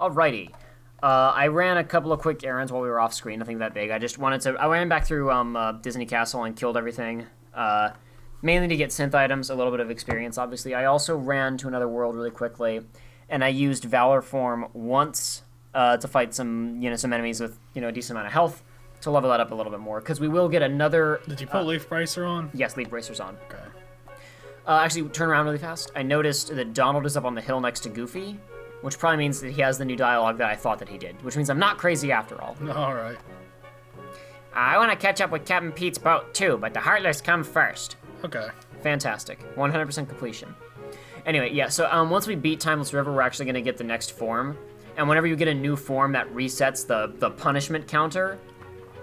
Alrighty. I ran a couple of quick errands while we were off screen, nothing that big. I just wanted to... I ran back through Disney Castle and killed everything. Mainly to get synth items, a little bit of experience, obviously. I also ran to another world really quickly, and I used Valor Form once to fight some enemies with, a decent amount of health to level that up a little bit more, because we will get another... Did you put Leaf Bracer on? Yes, Leaf Bracer's on. Okay. Actually, turn around really fast. I noticed that Donald is up on the hill next to Goofy, which probably means that he has the new dialogue that I thought that he did, which means I'm not crazy after all. All right. I want to catch up with Captain Pete's boat too, but the Heartless come first. Okay. Fantastic. 100% completion. Anyway, yeah, so once we beat Timeless River, we're actually going to get the next form. And whenever you get a new form, that resets the punishment counter.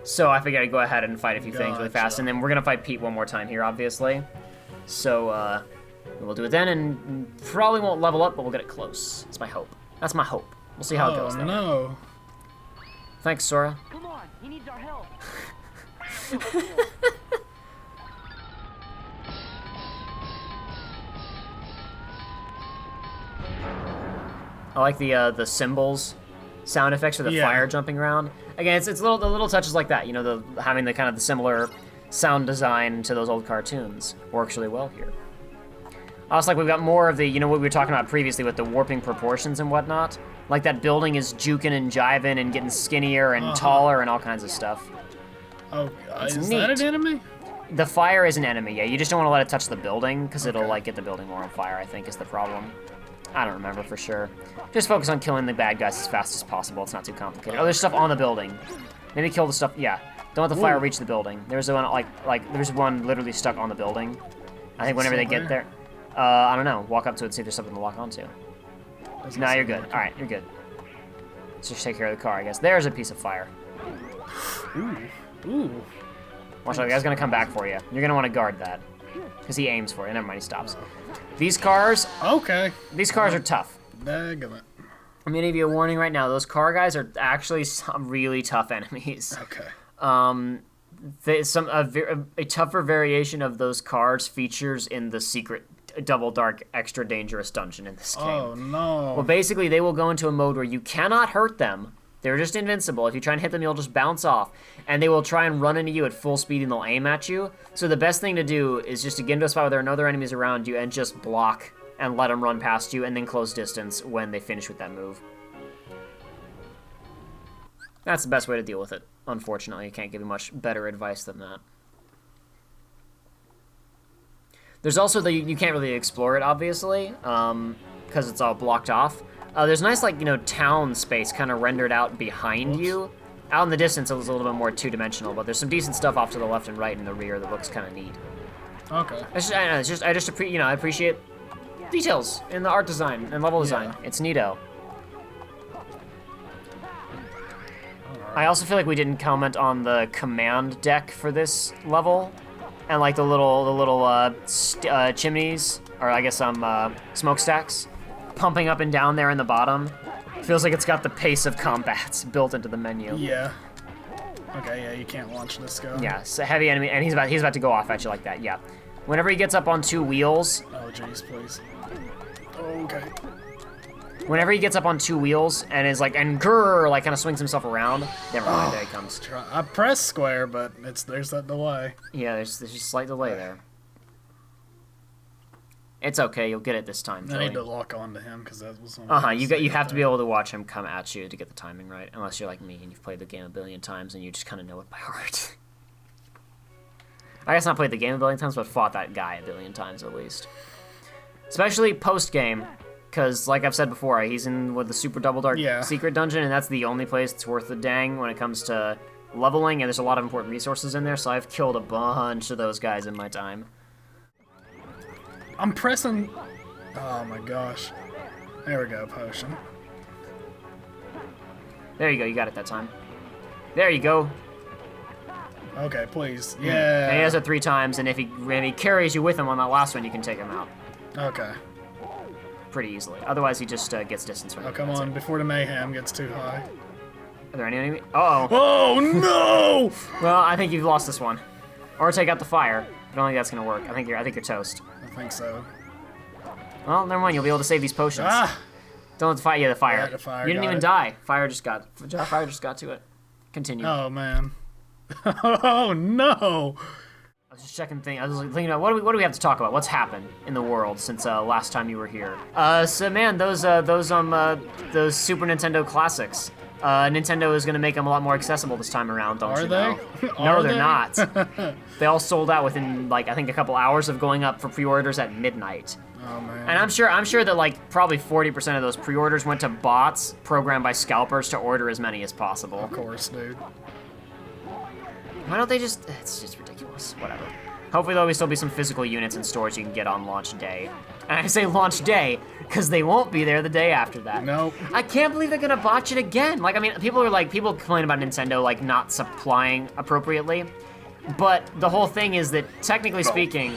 So I figured I'd go ahead and fight a few things really fast. And then we're going to fight Pete one more time here, obviously. So we'll do it then, and probably won't level up, but we'll get it close. That's my hope. That's my hope. We'll see how it goes, though. Oh, no. Thanks, Sora. Come on, he needs our help. I like the cymbals sound effects for the fire jumping around. Again, it's the little touches like that, having the kind of the similar sound design to those old cartoons works really well here. Also, like, we've got more of the, what we were talking about previously with the warping proportions and whatnot. Like, that building is juking and jiving and getting skinnier and taller and all kinds of stuff. Oh, it's is neat. that an enemy? The fire is an enemy, yeah. You just don't want to let it touch the building, because it'll, like, get the building more on fire, I think, is the problem. I don't remember for sure. Just focus on killing the bad guys as fast as possible. It's not too complicated. Oh, there's stuff on the building. Maybe kill the stuff, yeah. Don't let the fire reach the building. There's one, there's one literally stuck on the building. I think whenever they get there... I don't know. Walk up to it and see if there's something to lock onto. No, you're good. Alright, you're good. Let's just take care of the car, I guess. There's a piece of fire. Ooh. Watch out, the guy's gonna come back for you. You're gonna want to guard that. Because he aims for you. Never mind, he stops. These cars... Okay. These cars are tough. Daggum it. I'm gonna give you a warning right now. Those car guys are actually some really tough enemies. Okay. A tougher variation of those cars features in the secret Double Dark Extra Dangerous dungeon in this game. Oh, no. Well, basically, they will go into a mode where you cannot hurt them. They're just invincible. If you try and hit them, you'll just bounce off. And they will try and run into you at full speed, and they'll aim at you. So the best thing to do is just to get into a spot where there are no other enemies around you and just block and let them run past you, and then close distance when they finish with that move. That's the best way to deal with it. Unfortunately, I can't give you much better advice than that. There's also you can't really explore it, obviously, because it's all blocked off. There's a nice, town space kind of rendered out behind you. Out in the distance, it was a little bit more two-dimensional, but there's some decent stuff off to the left and right in the rear that looks kind of neat. Okay. I appreciate details in the art design and level design. It's neato. I also feel like we didn't comment on the command deck for this level, and like the little chimneys, or I guess some smokestacks, pumping up and down there in the bottom. Feels like it's got the pace of combats built into the menu. Yeah. Okay, yeah, you can't launch this guy. Yeah, it's a heavy enemy, and he's about to go off at you like that. Yeah. Whenever he gets up on two wheels. Oh, jeez, please. Okay. Whenever he gets up on two wheels and is kind of swings himself around. Never mind, there he comes. I pressed square, but there's that delay. Yeah, there's just a slight delay there. It's okay, you'll get it this time. I need to lock on to him because that was. You have to be able to watch him come at you to get the timing right, unless you're like me and you've played the game a billion times and you just kind of know it by heart. I guess not played the game a billion times, but fought that guy a billion times at least. Especially post game. Because, like I've said before, he's in with the Super Double Dark Secret Dungeon, and that's the only place that's worth the dang when it comes to leveling, and there's a lot of important resources in there, so I've killed a bunch of those guys in my time. I'm pressing... Oh my gosh. There we go, potion. There you go, you got it that time. There you go. Okay, please. Yeah. And he does it 3 times, and if he carries you with him on that last one, you can take him out. Okay. Pretty easily. Otherwise, he just gets distance from you. Oh, come on, before the mayhem gets too high. Are there any enemies? Uh-oh. Oh, no! Well, I think you've lost this one. Or take out the fire. I don't think that's gonna work. I think you're toast. I think so. Well, never mind. You'll be able to save these potions. Ah! Don't let the fire. Yeah, the fire. Yeah, the fire You didn't got even it. die. Fire just got to it. Continue. Oh man. Oh no. I was just checking things. I was like, thinking about what do we have to talk about? What's happened in the world since last time you were here? So man, those Super Nintendo classics. Nintendo is gonna make them a lot more accessible this time around, don't Are you they? know? No, Are they're they? not. They all sold out within like I think a couple hours of going up for pre-orders at midnight. Oh man. And I'm sure that like probably 40% of those pre-orders went to bots programmed by scalpers to order as many as possible. Of course, dude. Why don't they just... It's just ridiculous. Whatever. Hopefully there'll still be some physical units in stores you can get on launch day. And I say launch day because they won't be there the day after that. Nope. I can't believe they're gonna botch it again. Like, I mean, people complain about Nintendo like not supplying appropriately, but the whole thing is that technically speaking,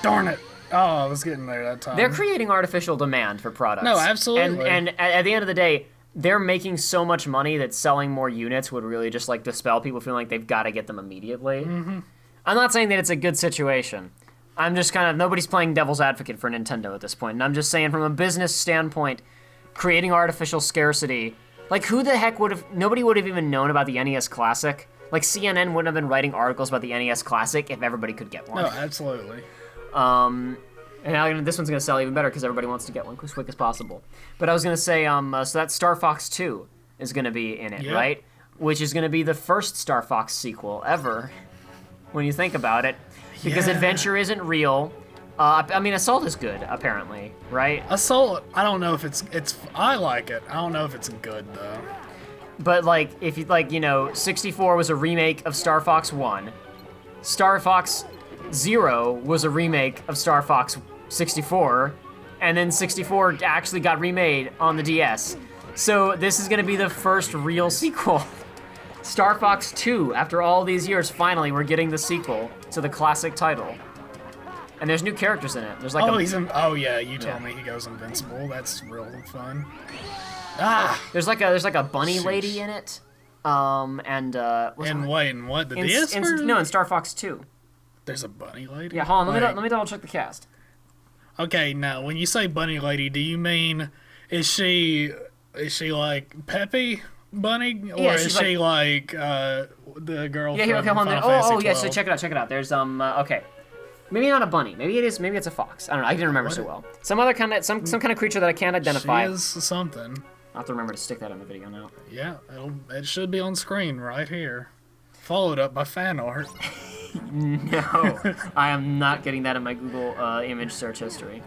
Darn it. Oh, I was getting there that time. they're creating artificial demand for products. No, absolutely. And at the end of the day, they're making so much money that selling more units would really just like dispel people feeling like they've got to get them immediately. Mm-hmm. I'm not saying that it's a good situation. I'm just kind of, nobody's playing devil's advocate for Nintendo at this point. And I'm just saying from a business standpoint, creating artificial scarcity, like who the heck nobody would have even known about the NES Classic. Like CNN wouldn't have been writing articles about the NES Classic if everybody could get one. No, absolutely. And now this one's gonna sell even better because everybody wants to get one as quick as possible. But I was gonna say, so that Star Fox 2 is gonna be in it, Yep. right? Which is gonna be the first Star Fox sequel ever, when you think about it, because Yeah. Adventure isn't real. I mean, Assault is good, apparently, right? Assault, I don't know if it's I like it. I don't know if it's good though. But like, if you like, 64 was a remake of Star Fox 1. Star Fox 0 was a remake of Star Fox 64, and then 64 actually got remade on the DS. So this is gonna be the first real sequel. Star Fox 2, after all these years, finally we're getting the sequel to the classic title. And there's new characters in it. There's like Oh yeah, you told me he goes invincible. That's real fun. Ah! there's like a bunny lady in it. And what? The DS version? no, in Star Fox 2. There's a bunny lady? Yeah, hold on, Like- let me double check the cast. Okay, now when you say bunny lady, do you mean is she like Peppy Bunny, or Yeah, is she's she like the girl Yeah, from here, okay, hold on. Final Fantasy Yeah, so 12? check it out. There's okay. Maybe not a bunny. Maybe it's a fox. I don't know. I didn't remember so well. Some other kind of some kind of creature that I can't identify. She is something. I'll have to remember to stick that in the video now. Yeah, it should be on screen right here. Followed up by fan art. No, I am not getting that in my Google image search history.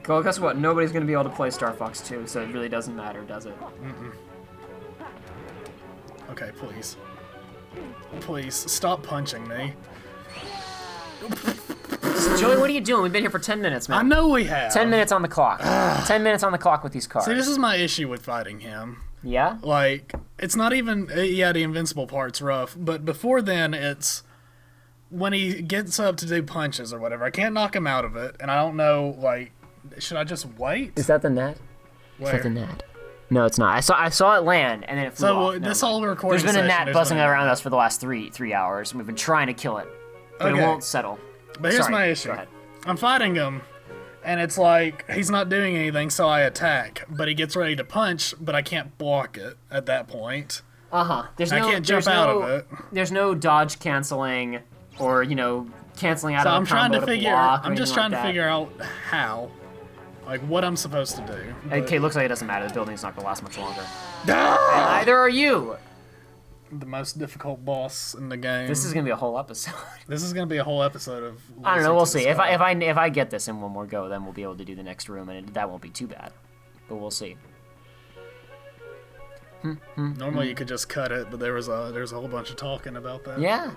Well, guess what? Nobody's gonna be able to play Star Fox 2, so it really doesn't matter, does it? Okay, please. Please, stop punching me. Joey, what are you doing? We've been here for 10 minutes, man. I know we have. 10 minutes on the clock. 10 minutes on the clock with these cars. See, this is my issue with fighting him. Yeah? Like, it's not even, yeah, the invincible part's rough, but before then, it's when he gets up to do punches or whatever. I can't knock him out of it, and I don't know, like, should I just wait? Is that the net? Where? Is that the net? No, it's not. I saw it land, and then it flew off. So, Never this mind. whole recording There's been a session, gnat buzzing around us for the last three hours. We've been trying to kill it, but Okay. it won't settle. But here's Sorry, my go issue. ahead. I'm fighting him, and it's like, he's not doing anything, so I attack. But he gets ready to punch, but I can't block it at that point. There's I no, can't jump there's out no, of it. There's no dodge canceling, or canceling out So of a I'm trying combo to figure. block or I'm just anything trying to like that. figure out how, like, what I'm supposed to do. But- Okay, looks like it doesn't matter. The building's not gonna last much longer. Ah! Neither are you. The most difficult boss in the game. This is gonna be a whole episode. This is gonna be a whole episode of. I don't know. We'll see. listening to If this I get this in one more go, then we'll be able to do the next room, and that won't be too bad. But we'll see. Normally you could just cut it, but there was a whole bunch of talking about that. Yeah.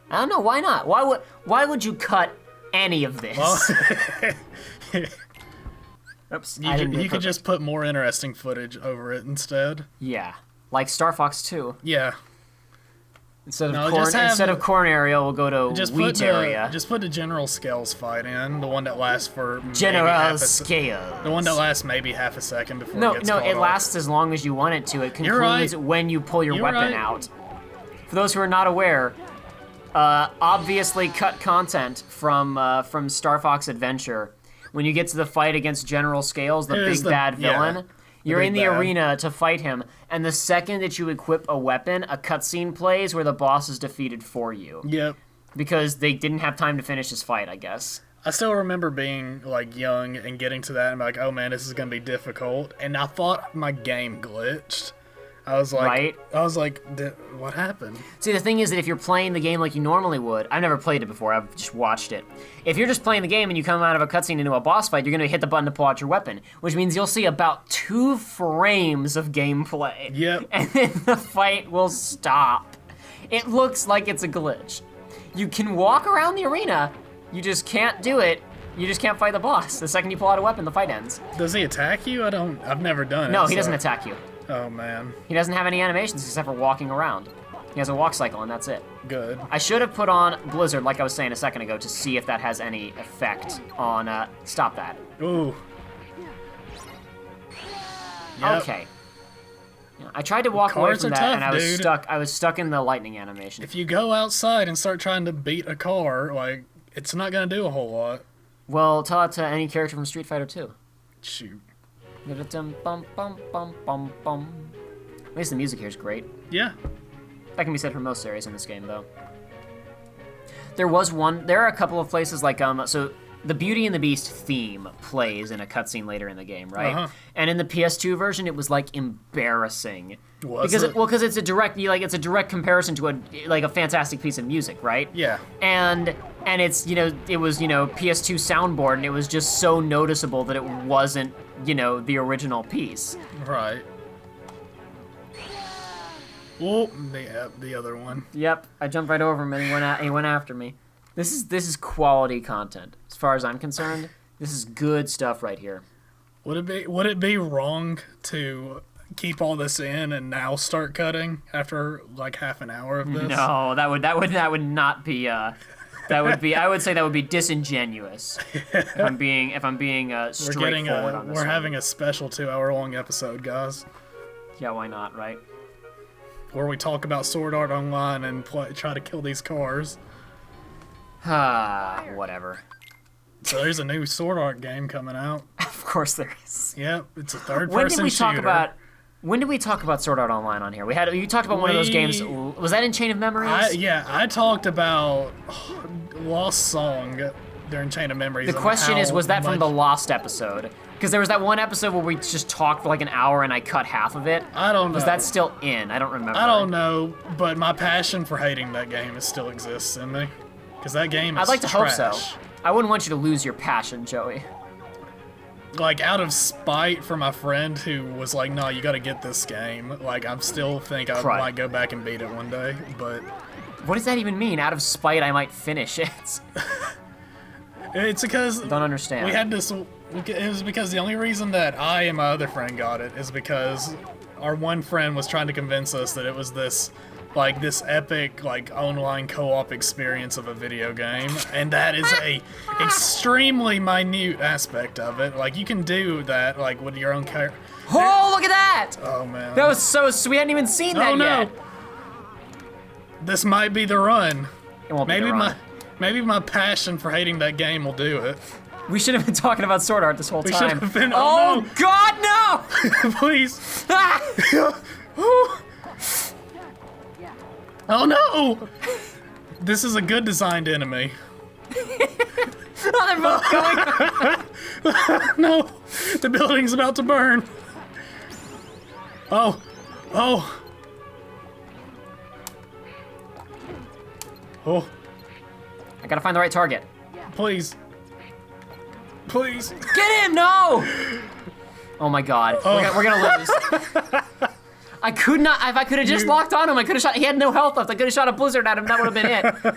I don't know. Why not? Why would you cut any of this? Well, Oops. you I didn't do it could perfect. just put more interesting footage over it instead. Yeah. Like Star Fox 2. Yeah. Instead of No, corn, just have- instead of corn area, we'll go to Just wheat area. Just put the General Scales fight in, the one that lasts for maybe General half a scale. The one that lasts maybe half a second before No, it gets no, caught it off. lasts as long as you want it to. It You're right. concludes when you pull your You're weapon right. out. For those who are not aware, obviously cut content from Star Fox Adventure when you get to the fight against General Scales, the Who's big the- bad yeah, villain. You're big in the bad. arena to fight him, and the second that you equip a weapon, a cutscene plays where the boss is defeated for you. Yep. Because they didn't have time to finish his fight, I guess. I still remember being like young and getting to that and like, oh man, this is gonna be difficult. And I thought my game glitched. I was like, Right? What happened? See, the thing is that if you're playing the game like you normally would, I've never played it before, I've just watched it. If you're just playing the game and you come out of a cutscene into a boss fight, you're gonna hit the button to pull out your weapon, which means you'll see about 2 frames of gameplay. Yep. And then the fight will stop. It looks like it's a glitch. You can walk around the arena, you just can't do it. You just can't fight the boss. The second you pull out a weapon, the fight ends. Does he attack you? I've never done it. No, he doesn't so- attack you. Oh man, He doesn't have any animations except for walking around. He has a walk cycle and that's it. good. I should have put on Blizzard, like I was saying a second ago, to see if that has any effect on, stop that. Ooh. Yep. Okay. Yeah, I tried to walk away Cars from are that tough, and I was dude. stuck in the lightning animation. If you go outside and start trying to beat a car, like, it's not gonna do a whole lot. Well, tell that to any character from Street Fighter 2. Shoot. Bum, bum, bum, bum, bum. At least the music here is great. Yeah. That can be said for most areas in this game, though. There are a couple of places like, so the Beauty and the Beast theme plays in a cutscene later in the game, right? Uh-huh. And in the PS2 version, it was like embarrassing. Was because it? Because it's a direct comparison to a fantastic piece of music, right? Yeah. And it's, it was, PS2 soundboard, and it was just so noticeable that it wasn't, the original piece. Right. Oh, the other one. Yep, I jumped right over him and he went after me. This is quality content, as far as I'm concerned. This is good stuff right here. Would it be wrong to keep all this in and now start cutting after like half an hour of this? No, that would not be I would say that would be disingenuous. if I'm being straightforward on this. We're one. having a special 2-hour-long episode, guys, Yeah, why not, right? where we talk about Sword Art Online and try to kill these cars. Whatever. So there's a new Sword Art game coming out. Of course there is. Yep, it's a third-person shooter. When did we talk about Sword Art Online on here? You talked about one of those games. Was that in Chain of Memories? I talked about Lost Song during Chain of Memories. The and question is, how was that from much- the Lost episode? Because there was that one episode where we just talked for like an hour and I cut half of it. I don't know. Was that still in? I don't remember. I don't know, but my passion for hating that game still exists in me. Because that game is I'd like to hope so. trash. I wouldn't want you to lose your passion, Joey. Like, out of spite for my friend who was like, no, you gotta get this game. Like, I still think I Crud. might go back and beat it one day, but... What does that even mean? Out of spite, I might finish it. It's because... Don't understand. We had this... It was because the only reason that I and my other friend got it is because our one friend was trying to convince us that it was this epic, online co-op experience of a video game, and that is a extremely minute aspect of it. Like, you can do that, like, with your own character. Oh, look at that! Oh, man. That was so sweet. We hadn't even seen that Oh, no! yet. This might be the run. It won't be Maybe the run. maybe my passion for hating that game will do it. We should have been talking about Sword Art this whole We time. should have been- Oh, oh, God, no! Please. Ah! Oh no! This is a good designed enemy. Oh, they're both going. No! The building's about to burn. Oh. Oh. Oh. I gotta find the right target. Please. Please. Get him! No! Oh my God. We're gonna lose. I could not. If I could have just locked on him, I could have shot. He had no health left. I could have shot a blizzard at him. That would have been it.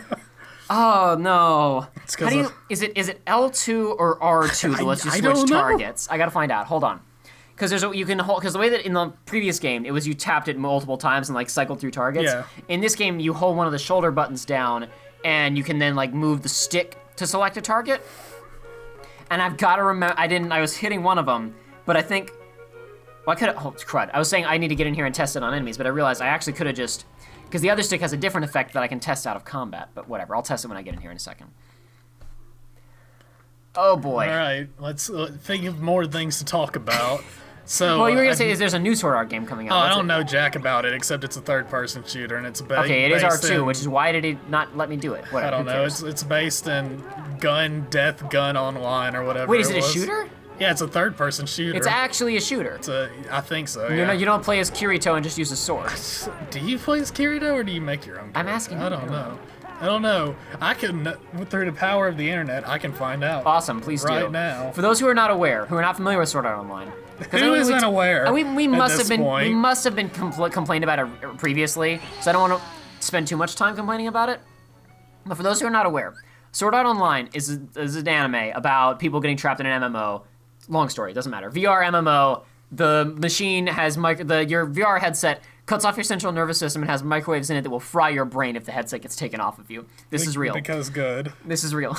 Oh no. It's How do you? Is it L2 or R2 that lets you I switch don't know. targets? I gotta find out. Hold on. Because you can hold. Because the way that in the previous game it was you tapped it multiple times and like cycled through targets. Yeah. In this game you hold one of the shoulder buttons down and you can then like move the stick to select a target. And I've got to remember. I was hitting one of them, but I think. Well, I could have. Oh, crud. I was saying I need to get in here and test it on enemies, but I realized I actually could have just. Because the other stick has a different effect that I can test out of combat, but whatever. I'll test it when I get in here in a second. Oh boy. All right, let's think of more things to talk about. So, Well, you were gonna say there's a new Sword Art game coming out. Oh, I What's don't it? know jack about it, except it's a third-person shooter, and it's Okay, it is based R2, in- which is why did he not let me do it? Whatever, I don't who know. cares? It's based in Death Gun Online or whatever. Wait, is it a was. shooter? Yeah, it's a third-person shooter. It's actually a shooter. I think so. You Yeah. know, you don't play as Kirito and just use a sword. Do you play as Kirito or do you make your own? I'm character? asking you. I don't know. I don't know. I can, through the power of the internet, I can find out. Awesome, please do. Right now. For those who are not aware, who are not familiar with Sword Art Online, Who isn't aware? We at must this have been point? we must have been complained about it previously, so I don't want to spend too much time complaining about it. But for those who are not aware, Sword Art Online is an anime about people getting trapped in an MMO. Long story, doesn't matter. VR MMO. The machine has your VR headset cuts off your central nervous system and has microwaves in it that will fry your brain if the headset gets taken off of you. This is real. Because good. This is real.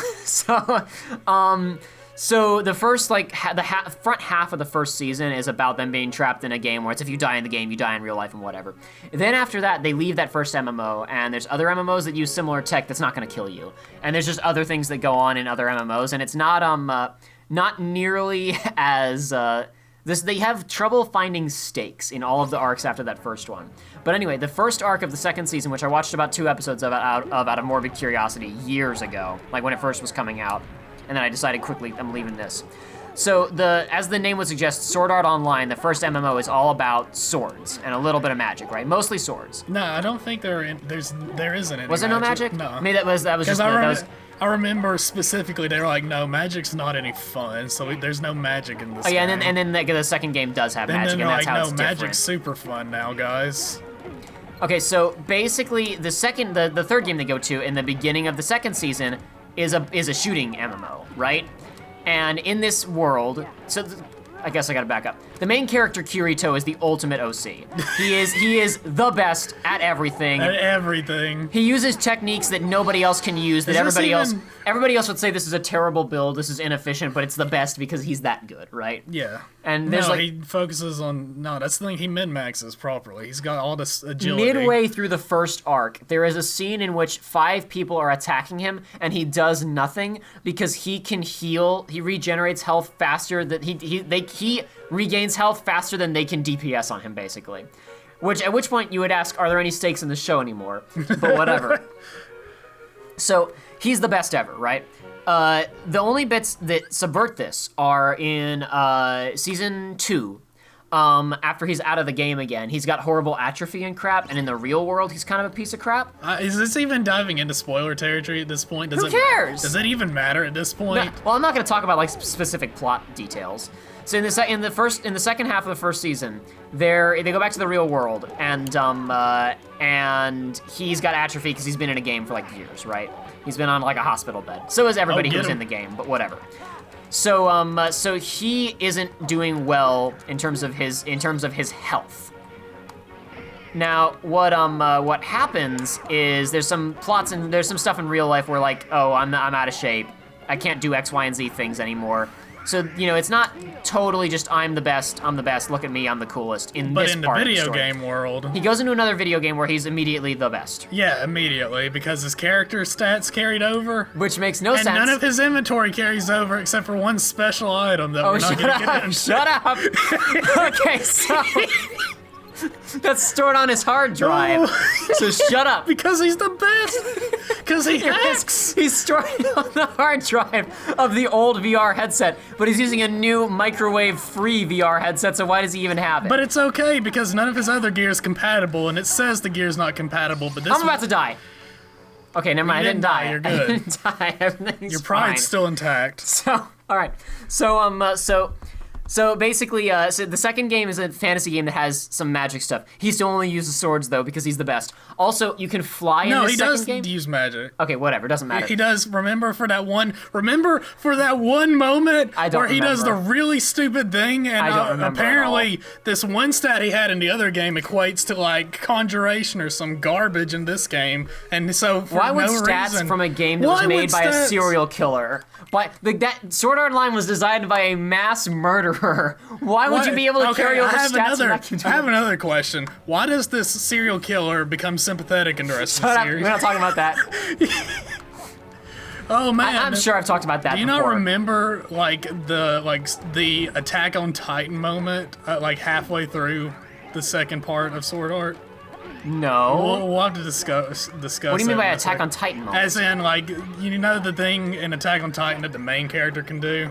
So the first front half of the first season is about them being trapped in a game where it's if you die in the game, you die in real life and whatever. Then after that, they leave that first MMO, and there's other MMOs that use similar tech that's not going to kill you. And there's just other things that go on in other MMOs, and it's not nearly as they have trouble finding stakes in all of the arcs after that first one. But anyway, the first arc of the second season, which I watched about 2 episodes of out of morbid curiosity years ago, like when it first was coming out, and then I decided quickly I'm leaving this. So as the name would suggest, Sword Art Online, the first MMO, is all about swords and a little bit of magic, right? Mostly swords. No, I don't think there isn't any. Was there no magic? No. Maybe that was just I remember specifically they were like, no, magic's not any fun, so there's no magic in this. Oh yeah, game. and then the second game does have Then magic, they're and that's like, how no, it's magic's different. super fun now, guys. Okay, so basically the third game they go to in the beginning of the second season is a shooting MMO, right? And in this world, I guess I gotta back up. The main character Kirito is the ultimate OC. He is the best at everything. At everything. He uses techniques that nobody else can use. That Is this everybody else would say this is a terrible build. This is inefficient, but it's the best because he's that good, right? Yeah. And there's he focuses on that's the thing. He min-maxes properly. He's got all this agility. midway through the first arc, there is a scene in which 5 people are attacking him, and he does nothing because he can heal. He regenerates health faster. That he regains health faster than they can DPS on him, basically. At which point you would ask, are there any stakes in the show anymore? But whatever. So he's the best ever, right? The only bits that subvert this are in season 2. After he's out of the game again, he's got horrible atrophy and crap, and in the real world, he's kind of a piece of crap. Is this even diving into spoiler territory at this point? Who cares? Does it even matter at this point? Well, I'm not going to talk about like specific plot details. So in the second half of the first season, they go back to the real world, and he's got atrophy because he's been in a game for like years, right? He's been on like a hospital bed. So is everybody who's in the game, but whatever. So he isn't doing well in terms of his health. Now, what happens is there's some plots and there's some stuff in real life where like, oh, I'm out of shape. I can't do X, Y, and Z things anymore. So, it's not totally just I'm the best, look at me, I'm the coolest in But this in the part of the video story. game world, He goes into another video game where he's immediately the best. yeah, immediately, because his character stats carried over. Which makes no And sense. none of his inventory carries over except for one special item that we're not shut going to get up, into. shut up! Okay, so... That's stored on his hard drive. So shut up. Because he's the best. Because he hacks. He's storing it on the hard drive of the old VR headset, but he's using a new microwave-free VR headset, so why does he even have it? But it's okay because none of his other gear is compatible, and it says the gear's not compatible, but this I'm about to die. Okay, never mind, I didn't die. You're good. I didn't die, everything's Your pride's fine. still intact. So, alright. So basically, so the second game is a fantasy game that has some magic stuff. He still only uses swords, though, because he's the best. Also, you can fly in No, this he second does game. use magic. Okay, whatever, doesn't matter. He does. Remember for that one moment I don't where he does the remember. really stupid thing, and I don't remember at apparently this one stat he had in the other game equates to like conjuration or some garbage in this game, and so for Why would no stats reason, from a game that Why was would made by a stats- serial killer? But that Sword Art Online was designed by a mass murderer. Why would you be able to Okay, carry over I have stats? and another. not keep I have doing- another question. Why does this serial killer become sympathetic in the rest of Shut the up, series? we're not talking about that. Oh man, I'm sure I've talked about that Do you before. not remember the Attack on Titan moment like halfway through the second part of Sword Art? No. We'll have to discuss. What do you mean by Attack on Titan moment? As in, like, you know the thing in Attack on Titan that the main character can do?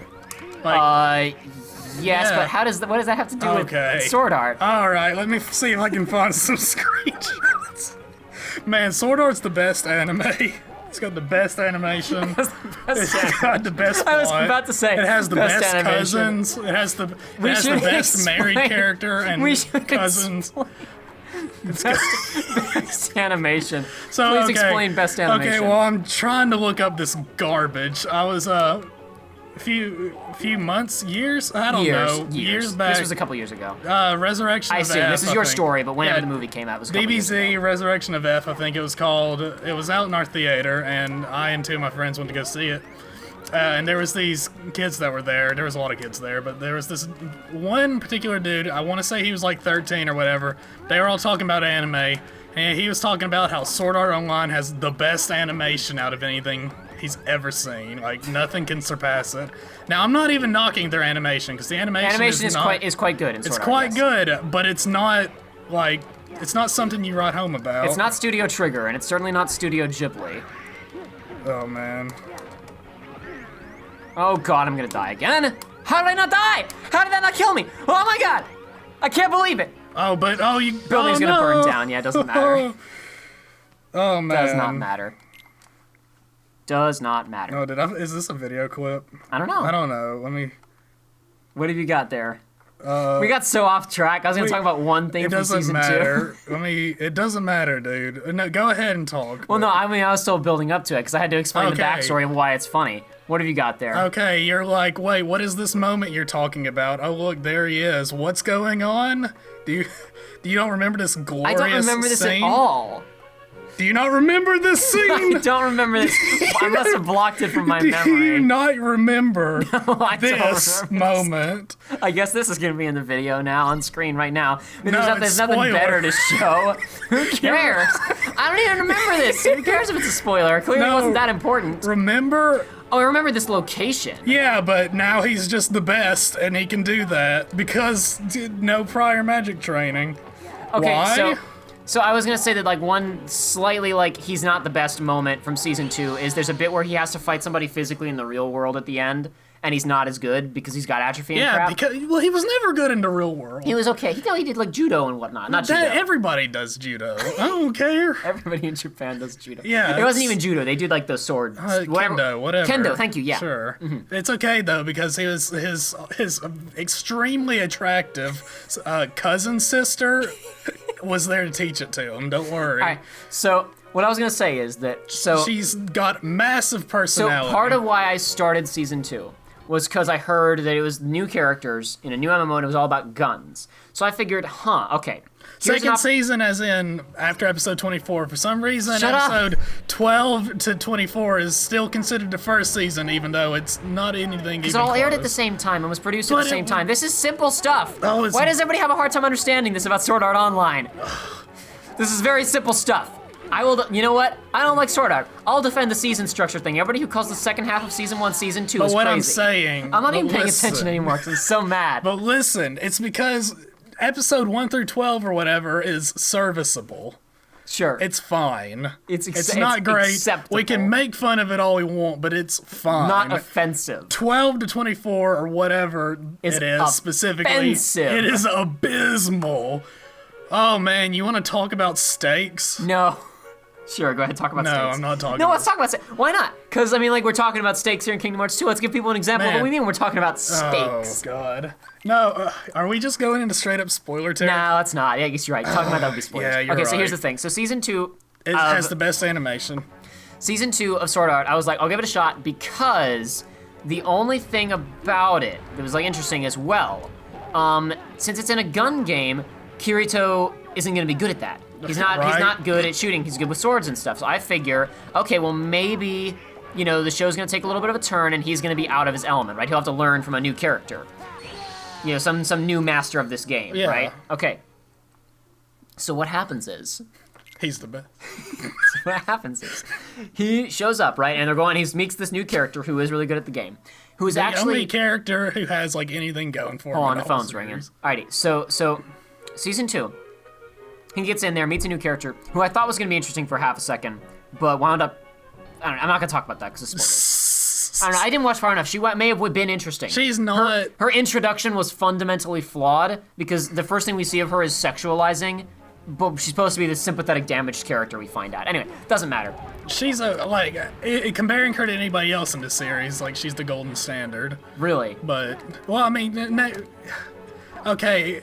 Like, Yes, Yeah. but what does that have to do with Sword Art? Alright, let me see if I can find some screenshots. Man, Sword Art's the best anime. It's got the best animation. It's got the best plot. I was about to say, it has the best best animation. cousins. It has the should best married explain- character and we should cousins. Best animation. So, Please okay. explain best animation. Okay, well, I'm trying to look up this garbage. I was a few months, years, I don't know, years back. This was a couple years ago. Resurrection I of assume F, this is I your think. story, but whenever Yeah, the movie came out, it was a couple years ago. DBZ Resurrection of F, I think it was called. It was out in our theater, and I and two of my friends went to go see it. And there was these kids that were there. There was a lot of kids there, but there was this one particular dude. I want to say he was like 13 or whatever. They were all talking about anime, and he was talking about how Sword Art Online has the best animation out of anything he's ever seen. Like, nothing can surpass it. Now, I'm not even knocking their animation, because the animation is quite good in Sword It's Art, quite yes. good, but it's not, like, it's not something you write home about. It's not Studio Trigger, and it's certainly not Studio Ghibli. Oh, man. Oh god, I'm gonna die again. How did I not die? How did that not kill me? Oh my god! I can't believe it! Building's gonna burn down, yeah, it doesn't matter. Oh, man. Does not matter. Does not matter. Oh, is this a video clip? I don't know. I don't know. Let me. What have you got there? We got so off track. I was gonna talk about one thing It from doesn't season matter. It doesn't matter, dude. No, go ahead and talk. Well, no, I mean, I was still building up to it because I had to explain the Okay. backstory of why it's funny. What have you got there? Okay, you're like, wait, what is this moment you're talking about? Oh, look, there he is. What's going on? Do you don't remember this glorious I don't remember this scene? at all. Do you not remember this scene? I don't remember this. I must have blocked it from my Do you memory. not remember I don't this remember moment? I guess this is going to be in the video now, on screen right now. I mean, No, there's it's nothing spoiler. better to show. Who cares? I don't even remember this. Who cares if it's a spoiler? Clearly it No. wasn't that important. Remember? Oh, I remember this location. Yeah, but now he's just the best, and he can do that because no prior magic training. Okay, Why? so I was gonna say that like one slightly like he's not the best moment from season 2 is there's a bit where he has to fight somebody physically in the real world at the end, and he's not as good because he's got atrophy and Yeah, crap. because he was never good in the real world. He was okay. He did like judo and whatnot. Not judo. Everybody does judo. I don't care. Everybody in Japan does judo. Yeah, it wasn't it's- even judo. They did like the sword. Kendo, whatever. Kendo, thank you. Yeah. Sure. It's okay though because his extremely attractive cousin sister was there to teach it to him. Don't worry. All right. So what I was gonna say is that She's got massive personality. So part of why I started season 2 was because I heard that it was new characters in a new MMO and it was all about guns. So I figured, okay. here's Second season, as in after episode 24. For some reason, Shut up. episode 12 to 24 is still considered the first season, even though it's not anything. Because it all aired at the same time and was produced at But the same it- time. This is simple stuff. Oh, it's- Why does everybody have a hard time understanding this about Sword Art Online? This is very simple stuff. You know what? I don't like Sword Art. I'll defend the season structure thing. Everybody who calls the second half of season 1 season 2 is But what crazy. I'm saying, I'm not even but paying listen. attention anymore because I'm so mad. But listen, it's because episode 1 through 12 or whatever is serviceable. Sure. It's fine. It's not great. acceptable. We can make fun of it all we want, but it's fine. Not offensive. 12 to 24 or whatever It's it is specifically, offensive. it is abysmal. Oh man, you want to talk about stakes? No. Sure, go ahead, talk about No, stakes. I'm not talking No, about let's talk about stakes. Why not? Because, I mean, like, we're talking about stakes here in Kingdom Hearts 2. Let's give people an example of Man. what we mean when we're talking about stakes. Oh god. No, are we just going into straight up spoiler territory? No, it's not. Yeah, I guess you're right. Talking about that would be spoilers. Yeah, you're okay, so here's right. the thing. So season 2 It has the best animation. Season 2 of Sword Art, I was like, I'll give it a shot because the only thing about it that was like interesting as well, since it's in a gun game, Kirito isn't gonna be good at that. He's not Right. good at shooting, he's good with swords and stuff. So I figure, okay, well maybe, you know, the show's gonna take a little bit of a turn and he's gonna be out of his element, right? He'll have to learn from a new character. You know, some new master of this game, Yeah. right? Okay. So what happens is He's the best. So what happens is he shows up, right? And they're going. He meets this new character who is really good at the game, who is The actually only character who has like anything going for him. Hold on, in the whole phone's ringing. series. Alrighty, so season 2, he gets in there, meets a new character who I thought was gonna be interesting for half a second, but wound up. I don't know. I'm not gonna talk about that because it's spoilers. I don't know. I didn't watch far enough. She may have been interesting. She's not. Her introduction was fundamentally flawed because the first thing we see of her is sexualizing, but she's supposed to be the sympathetic, damaged character we find out. Anyway, doesn't matter. She's comparing her to anybody else in the series, like she's the golden standard. Really. But well, I mean, okay,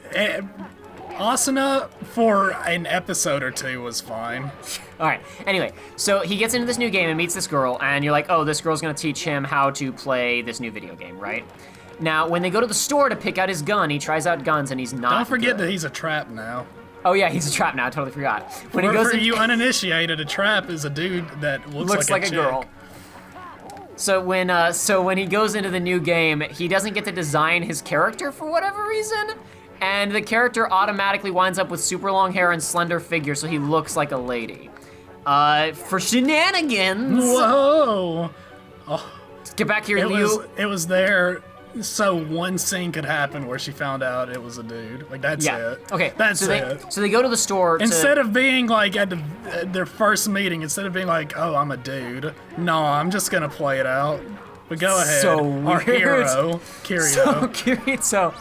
Asuna for an episode or two was fine. All right. Anyway, so he gets into this new game and meets this girl, and you're like, oh, this girl's gonna teach him how to play this new video game, right? Now, when they go to the store to pick out his gun, he tries out guns, and he's not. Don't forget good. that he's a trap now. Oh yeah, he's a trap now. I totally forgot. When he goes for in, you uninitiated, a trap is a dude that looks like a chick. girl. So when he goes into the new game, he doesn't get to design his character for whatever reason, and the character automatically winds up with super long hair and slender figure, so he looks like a lady. For shenanigans. Whoa! Let's get back here, It Liu. was there so one scene could happen where she found out it was a dude. Like that's Yeah. it. Okay. That's so it. So they go to the store. Instead of being like at their first meeting, instead of being like, "Oh, I'm a dude," no, I'm just gonna play it out. But go ahead. So Our weird. hero, Kirito. So Kirito.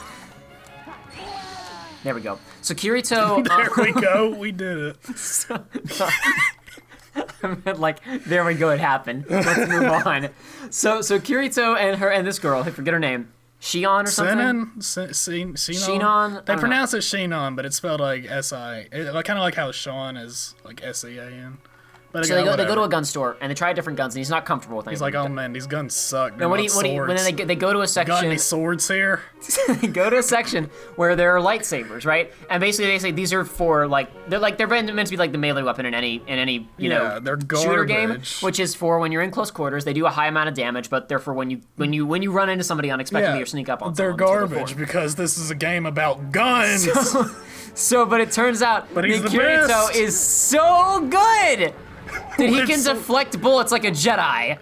There we go. So Kirito. There we go. We did it. I meant like, there we go, it happened. Let's move on. So Kirito and this girl, I forget her name, Shion or something? Sinon. Shinon? I They don't pronounce it Shinon, but it's spelled like S-I. Kind of like how Sean is like S-E-A-N. But So again, they go to whatever. a gun store and they try different guns and he's not comfortable with anything. He's like, oh man, these guns suck. And when they go to a got section, any swords here? they go to a section where there are lightsabers, right? And basically they say these are for they're meant to be like the melee weapon in any you know they're shooter game, garbage. which is for when you're in close quarters. They do a high amount of damage, but they're for when you run into somebody unexpectedly or sneak up on they're someone. That's what garbage for. because this is a game about guns. But it turns out that he's the Kirito best. is so good that he With can some- deflect bullets like a Jedi.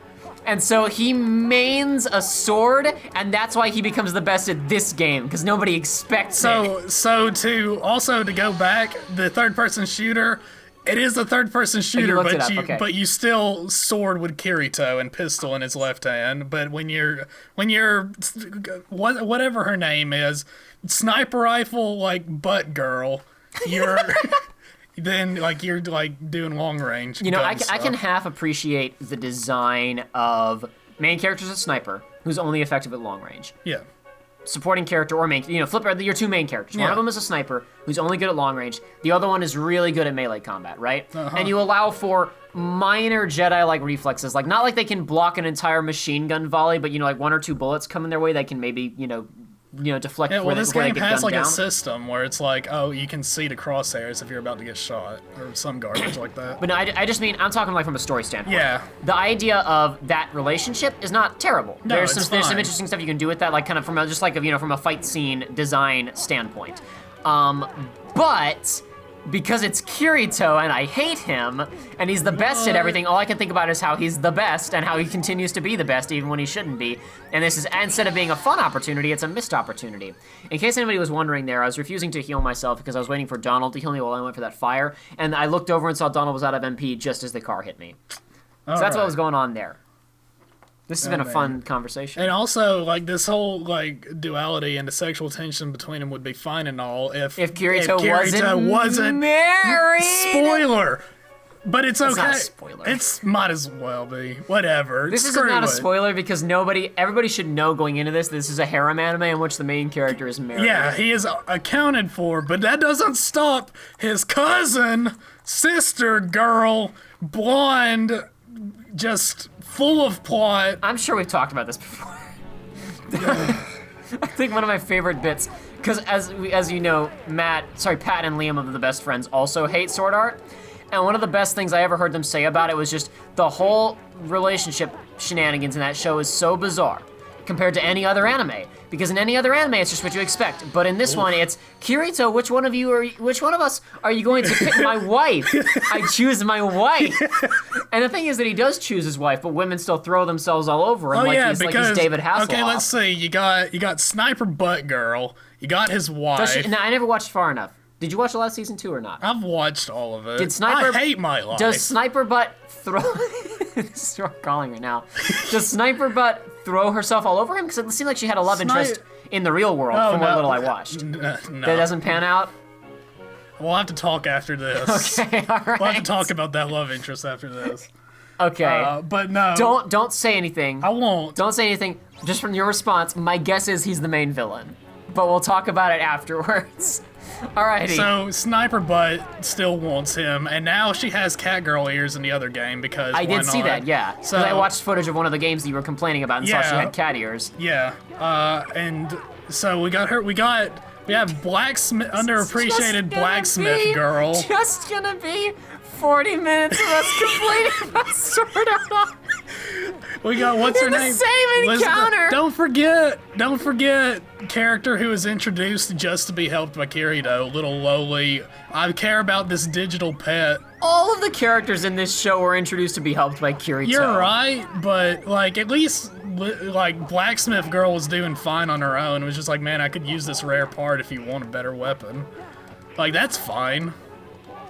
And so he mains a sword, and that's why he becomes the best at this game, because nobody expects it. So to go back, the third-person shooter, it is a third-person shooter, looked it up, okay. but you still sword with Kirito and pistol in his left hand. But when you're whatever her name is, sniper rifle like butt girl, you're then like you're like doing long range. You know, I gun can stuff. half appreciate the design of main character's a sniper who's only effective at long range. Yeah. Supporting character or main, flip your two main characters. One Yeah. of them is a sniper who's only good at long range. The other one is really good at melee combat, right? And you allow for minor Jedi-like reflexes, like not like they can block an entire machine gun volley, but like one or two bullets come in their way, they can maybe deflect. Yeah, well, before this they game get has gunned like a down. system where it's like, oh, you can see the crosshairs if you're about to get shot, or some garbage like that. But no, I just mean I'm talking like from a story standpoint. Yeah. The idea of that relationship is not terrible. No, there's it's some fine. interesting stuff you can do with that, like kind of from from a fight scene design standpoint. But because it's Kirito and I hate him and he's the best at everything, all I can think about is how he's the best and how he continues to be the best even when he shouldn't be. And this is, instead of being a fun opportunity, it's a missed opportunity. In case anybody was wondering there, I was refusing to heal myself because I was waiting for Donald to heal me while I went for that fire, and I looked over and saw Donald was out of MP just as the car hit me. So that's what was going on there. This has been a fun conversation. And also, like, this whole, like, duality and the sexual tension between them would be fine and all if Kirito wasn't married. Spoiler! But it's okay. not a spoiler. It's might as well be. Whatever. This is Screw not a it. spoiler because everybody should know going into this is a harem anime in which the main character is married. Yeah, he is accounted for, but that doesn't stop his cousin, sister, girl, blonde, just full of plot. I'm sure we've talked about this before. I think one of my favorite bits, because as you know, Pat and Liam of the Best Friends also hate sword art, and one of the best things I ever heard them say about it was just the whole relationship shenanigans in that show is so bizarre. compared to any other anime. Because in any other anime, it's just what you expect. But in this one, it's Kirito. Which one of us are you going to pick? My wife. I choose my wife. And the thing is that he does choose his wife, but women still throw themselves all over him like he's David Hasselhoff. Okay, let's see. You got Sniper Butt Girl. You got his wife. No, I never watched far enough. Did you watch the last season 2 or not? I've watched all of it. I hate my life. Does Sniper Butt throw... This is what I'm calling right now. Does Sniper Butt throw herself all over him? Because it seemed like she had a love interest in the real world from what little I watched. No. That doesn't pan out? We'll have to talk after this. Okay, all right. We'll have to talk about that love interest after this. Okay. But no. Don't say anything. I won't. Don't say anything. Just from your response, my guess is he's the main villain. But we'll talk about it afterwards. Alrighty. So Sniper Butt still wants him, and now she has catgirl ears in the other game because I did see that, yeah. So I watched footage of one of the games that you were complaining about and saw she had cat ears. Yeah. And so we have underappreciated blacksmith girl. Just gonna be 40 minutes of us complaining about Sword Art. We got what's her name? The same encounter. Don't forget character who was introduced just to be helped by Kirito, little lowly. I care about this digital pet. All of the characters in this show were introduced to be helped by Kirito. You're right, but like at least like blacksmith girl was doing fine on her own. It was just like, man, I could use this rare part if you want a better weapon. Like that's fine.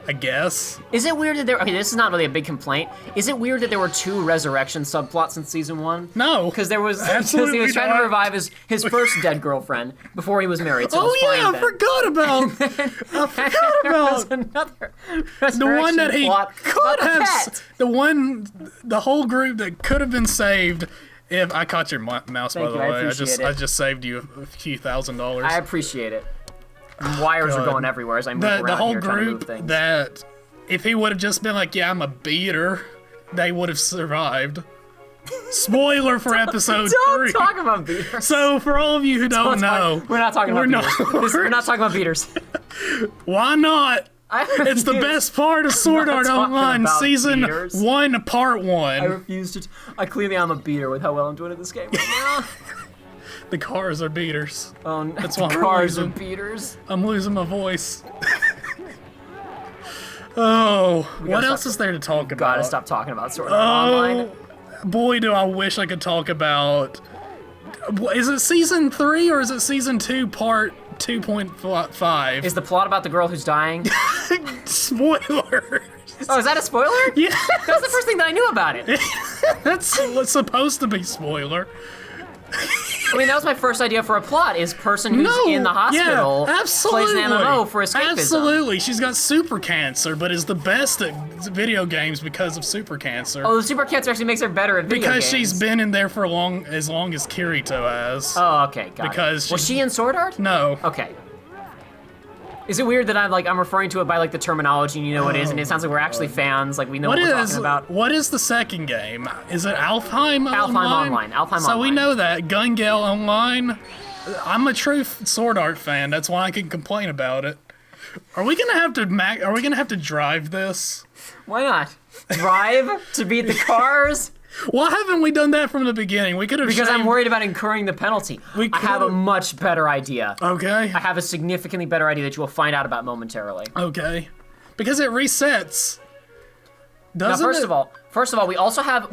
I guess. Is it weird that there? Okay, this is not really a big complaint. Is it weird that there were 2 resurrection subplots in season 1? No, because he was absolutely trying to revive his first dead girlfriend before he was married. So I forgot about another the one that he could have. The whole group that could have been saved. If I caught your mouse, by the way, I just saved you a few $1,000. I appreciate it. Wires are going everywhere as I move around the whole here trying to move group things. that if he would have just been like, yeah, I'm a beater, they would have survived. Spoiler for episode 3. Don't talk about beaters. So for all of you who don't know, we're not talking about beaters. We're not talking about beaters. Why not? It's the best part of Sword Art Online Season beaters. 1, Part 1. I refuse to. I clearly am a beater with how well I'm doing at this game right now. The cars are beaters. Oh, that's why cars are beaters. I'm losing my voice. What else is there to talk about? Gotta stop talking about Sword Art Online. Boy, do I wish I could talk about. Is it season 3 or is it season 2, part 2.5? Is the plot about the girl who's dying? Spoiler. Oh, is that a spoiler? Yeah. That's the first thing that I knew about it. That's supposed to be spoiler. I mean, that was my first idea for a plot, is person who's in the hospital plays an MMO for escapism. Absolutely. She's got super cancer, but is the best at video games because of super cancer. Oh, the super cancer actually makes her better at video games. Because she's been in there for as long as Kirito has. Oh, okay, got it. Was she in Sword Art? No. Okay. Is it weird that I'm referring to it by like the terminology and you know what it is, and it sounds like we're actually fans, like we know what we're talking about. What is the second game? Is it Alfheim Online? Alfheim So Online. we know that. Gun Gale Online. I'm a true Sword Art fan. That's why I can complain about it. Are we gonna have to drive this? Why not? Drive to beat the cars? Why haven't we done that from the beginning? We could have. Because I'm worried about incurring the penalty. I have a much better idea. Okay. I have a significantly better idea that you will find out about momentarily. Okay. Because it resets. Doesn't it? First of all, we also have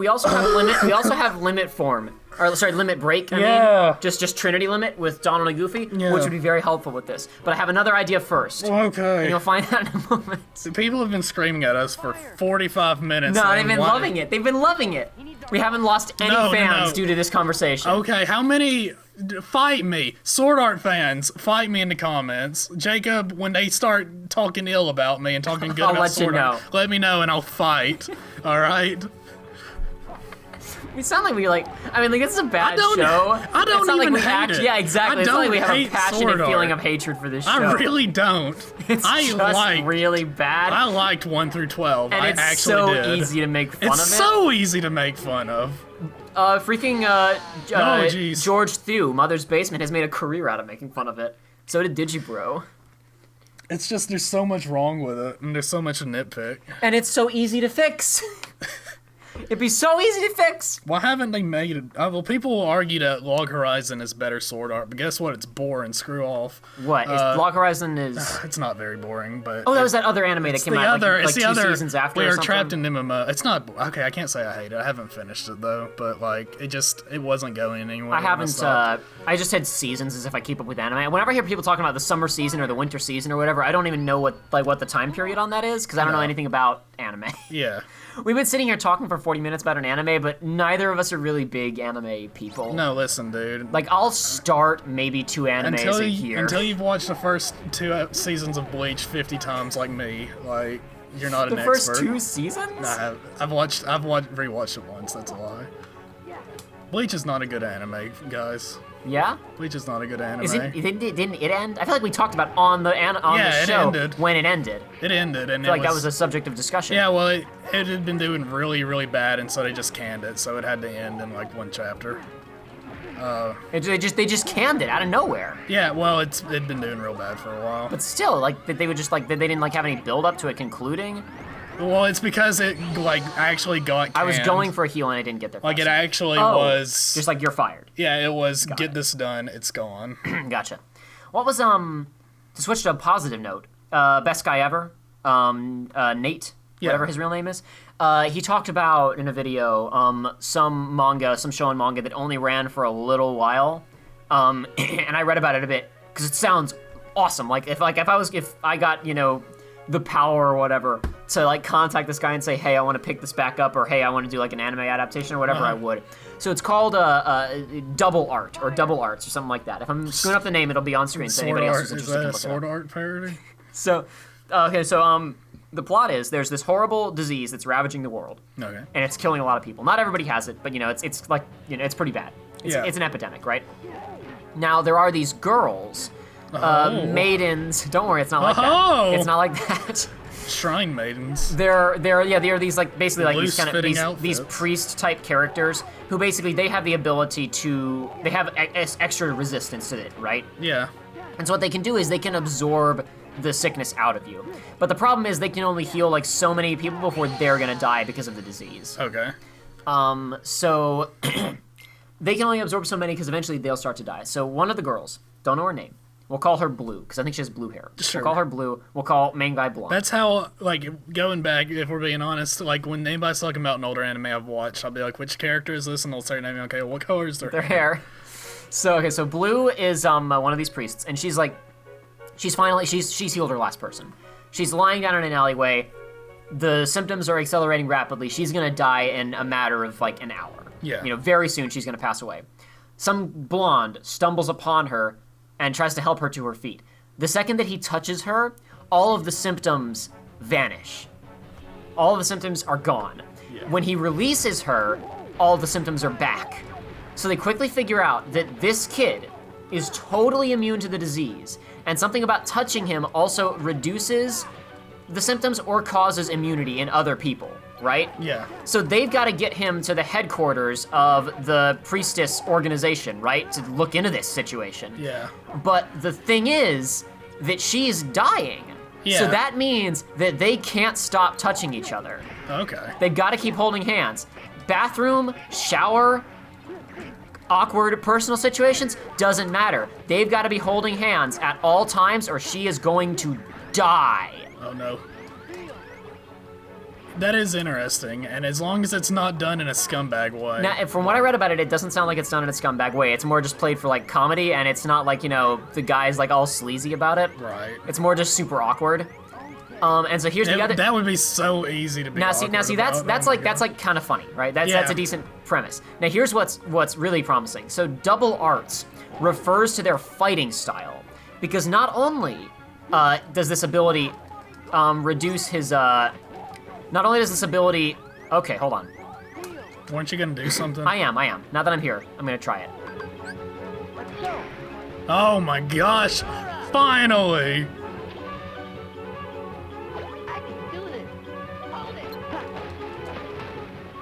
limit form. Or sorry, limit break. I mean, just Trinity limit with Donald and Goofy, which would be very helpful with this. But I have another idea first. Okay. And you'll find out in a moment. People have been screaming at us for 45 minutes. No, they've been loving it. They've been loving it. We haven't lost any fans due to this conversation. Okay, how many? Fight me. Sword Art fans, fight me in the comments. Jacob, when they start talking ill about me and talking good about Sword Art, let me know and I'll fight. All right? We sound like this is a bad show. I don't even hate it. Yeah, exactly. It's not like we have a passionate feeling of hatred for this show. I really don't. It's really bad. I liked 1 through 12. And it's so easy to make fun of it. It's so easy to make fun of. George Thew, Mother's Basement, has made a career out of making fun of it. So did Digibro. It's just, there's so much wrong with it, and there's so much to nitpick. And it's so easy to fix. It'd be so easy to fix. Why haven't they made it? Well, people will argue that Log Horizon is better sword art, but guess what? It's boring. Screw off. What? Log Horizon is... It's not very boring, but... Oh, that was that other anime that came out like 2 seasons after We or are something? trapped in MMO. It's not... Okay, I can't say I hate it. I haven't finished it, though, but, like, it wasn't going anywhere. I haven't, I just had seasons as if I keep up with anime. Whenever I hear people talking about the summer season or the winter season or whatever, I don't even know what the time period on that is, because I don't know anything about anime. Yeah. We've been sitting here talking for 40 minutes about an anime, but neither of us are really big anime people. No, listen, dude. Like, I'll start maybe 2 animes a year. Until you've watched the first 2 seasons of Bleach 50 times like me, like, you're not an expert. The first 2 seasons? Nah, I've rewatched it once, that's a lie. Bleach is not a good anime, guys. Yeah? Bleach is not a good anime. Didn't it end? I feel like we talked about on the show ended. when it ended. It ended, and I feel like that was a subject of discussion. Yeah, well, it had been doing really, really bad, and so they just canned it, so it had to end in, like, 1 chapter. They just canned it out of nowhere. Yeah, well, it'd been doing real bad for a while. But still, like, they would just, like, they didn't, like, have any build-up to it concluding. Well, it's because it, like, actually got canned. I was going for a heal and I didn't get there fast. Like, it actually was... Just like, you're fired. Yeah, it was, get this done, it's gone. Gotcha. What was, to switch to a positive note, best guy ever, Nate, whatever his real name is, he talked about, in a video, some shonen manga that only ran for a little while, and I read about it a bit, because it sounds awesome. Like, if I got, you know, the power or whatever to, like, contact this guy and say, hey, I want to pick this back up, or hey, I want to do, like, an anime adaptation or whatever, I would. So it's called Double Art, or Double Arts, or something like that. If I'm screwing up the name, it'll be on screen, so anybody else who's interested can look it up. Is that a sword art parody? So, the plot is there's this horrible disease that's ravaging the world. Okay. And it's killing a lot of people. Not everybody has it, but, you know, it's like, you know, it's pretty bad. It's an epidemic, right? Now, there are these girls... maidens. Don't worry, it's not like that. It's not like that. Shrine maidens. They're these, like, basically, like, these kind of these priest type characters who basically they have the ability to have extra resistance to it, right? Yeah. And so what they can do is they can absorb the sickness out of you. But the problem is they can only heal, like, so many people before they're gonna die because of the disease. Okay. So they can only absorb so many because eventually they'll start to die. So one of the girls, don't know her name. We'll call her Blue, because I think she has blue hair. Sure. We'll call her Blue. We'll call main guy Blonde. That's how, like, going back, if we're being honest, like, when anybody's talking about an older anime I've watched, I'll be like, which character is this? And they'll start naming, okay, what color is their hair? So Blue is one of these priests, and she's healed her last person. She's lying down in an alleyway. The symptoms are accelerating rapidly. She's going to die in a matter of, like, an hour. Yeah. You know, very soon she's going to pass away. Some blonde stumbles upon her and tries to help her to her feet. The second that he touches her, all of the symptoms vanish. All of the symptoms are gone. Yeah. When he releases her, all of the symptoms are back. So they quickly figure out that this kid is totally immune to the disease, and something about touching him also reduces the symptoms or causes immunity in other people, right? Yeah. So they've got to get him to the headquarters of the priestess organization, right? To look into this situation. Yeah. But the thing is that she's dying. Yeah. So that means that they can't stop touching each other. Okay. They've got to keep holding hands. Bathroom, shower, awkward personal situations, doesn't matter. They've got to be holding hands at all times or she is going to die. Oh no. That is interesting, and as long as it's not done in a scumbag way. Now, from what I read about it, it doesn't sound like it's done in a scumbag way. It's more just played for, like, comedy, and it's not like, you know, the guy's, like, all sleazy about it. Right. It's more just super awkward. And so here's the other. That would be so easy to be. Now see that's like kind of funny, right? That's a decent premise. Now here's what's really promising. So Double Arts refers to their fighting style, because not only does this ability reduce his not only does this ability... Okay, hold on. Weren't you gonna do something? I am. Now that I'm here, I'm gonna try it. Oh my gosh! Finally!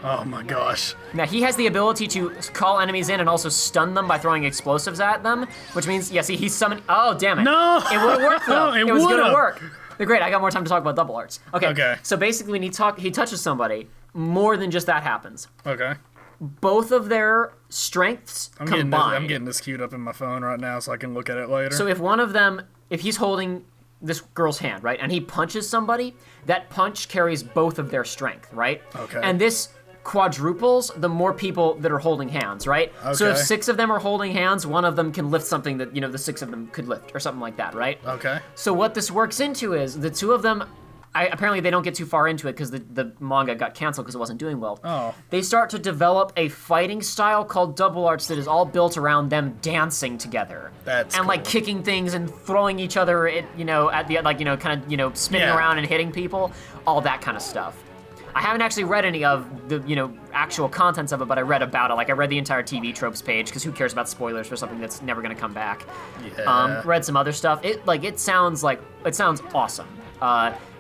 Oh my gosh. Now he has the ability to call enemies in and also stun them by throwing explosives at them, which means, yeah, see, he's summoning... Oh, damn it. No! It would've worked, though. It was gonna work. Great, I got more time to talk about Double Arts. Okay. So basically when he touches somebody, more than just that happens. Okay. Both of their strengths combined. I'm getting this queued up in my phone right now so I can look at it later. So if one of them, if he's holding this girl's hand, right, and he punches somebody, that punch carries both of their strength, right? Okay. And this quadruples the more people that are holding hands, right? Okay. So if 6 of them are holding hands, one of them can lift something that, the 6 of them could lift, or something like that, right? Okay. So what this works into is the 2 of them, apparently they don't get too far into it because the manga got canceled because it wasn't doing well. Oh. They start to develop a fighting style called double arts that is all built around them dancing together. That's and like cool. kicking things and throwing each other at the spinning Yeah. around and hitting people, all that kind of stuff. I haven't actually read any of the actual contents of it, but I read about it. Like I read the entire TV tropes page because who cares about spoilers for something that's never gonna come back. Yeah. Read some other stuff. It sounds awesome.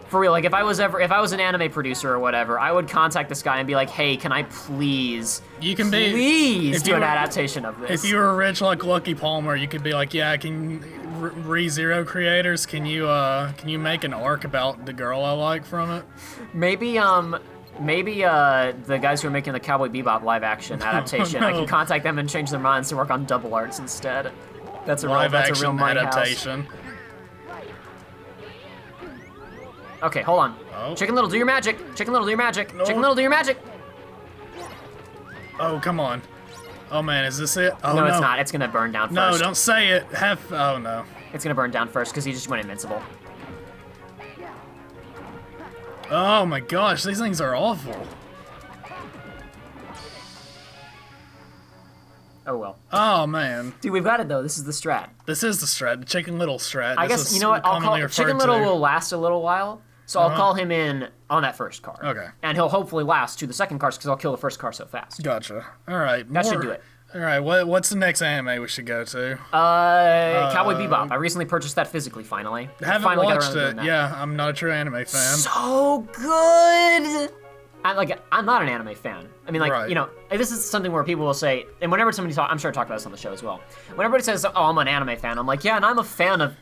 For real, like if I was an anime producer or whatever, I would contact this guy and be like, hey, can I please do an adaptation of this? If you were rich like Lucky Palmer, you could be like, yeah, ReZero creators, can you make an arc about the girl I like from it? Maybe the guys who are making the Cowboy Bebop live action adaptation, I can contact them and change their minds to work on double arts instead. That's a real mind adaptation. house. Okay, hold on. Oh. Chicken Little, do your magic. Chicken Little, do your magic. No. Chicken Little, do your magic. Oh, come on. Oh man, is this it? Oh No, it's not. It's gonna burn down No, first. don't say it. Oh no. It's gonna burn down first because he just went invincible. Oh my gosh, these things are awful. Oh well. Oh man. Dude, we've got it though. This is the strat. This is the strat, the Chicken Little strat. I This guess, is you know what? I'll commonly call referred Chicken Little to. will last a little while, so I'll call him in on that first card. Okay. And he'll hopefully last to the second card because I'll kill the first card so fast. Gotcha. Alright. That should do it. Alright, what's the next anime we should go to? Cowboy Bebop. I recently purchased that physically, finally. Haven't finally got watched around to it. doing that. Yeah, I'm not a true anime fan. So good! I'm not an anime fan. I mean, Right. this is something where people will say, and whenever somebody I'm sure I talked about this on the show as well. Whenever it says, oh, I'm an anime fan, I'm like, yeah, and I'm a fan of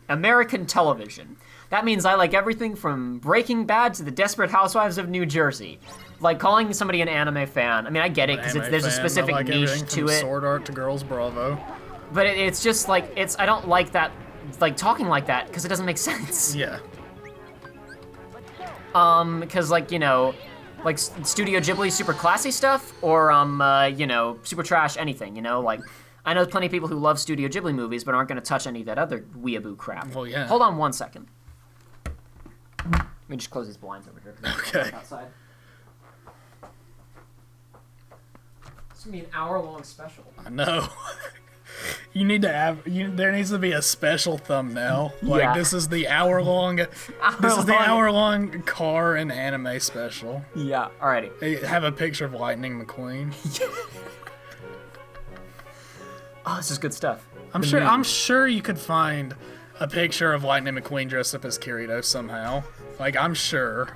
American television. That means I like everything from Breaking Bad to the Desperate Housewives of New Jersey. Like, calling somebody an anime fan, I mean, I get it, because there's a specific I like niche everything to from it. Sword Art to Girls Bravo. But it's just like, I don't like that, like, talking like that, because it doesn't make sense. Yeah. Because, like, like Studio Ghibli super classy stuff, or, super trash anything, like, I know plenty of people who love Studio Ghibli movies, but aren't going to touch any of that other weeaboo crap. Well, yeah. Hold on 1 second. Let me just close these blinds over here. Okay. Outside. This is going to be an hour-long special. I know. You need to have. There needs to be a special thumbnail. Like Yeah. this is the hour-long. This is the hour-long car and anime special. Yeah, alrighty. Hey, have a picture of Lightning McQueen. Oh, this is good stuff. I'm sure you could find a picture of Lightning McQueen dressed up as Kirito somehow. Like I'm sure.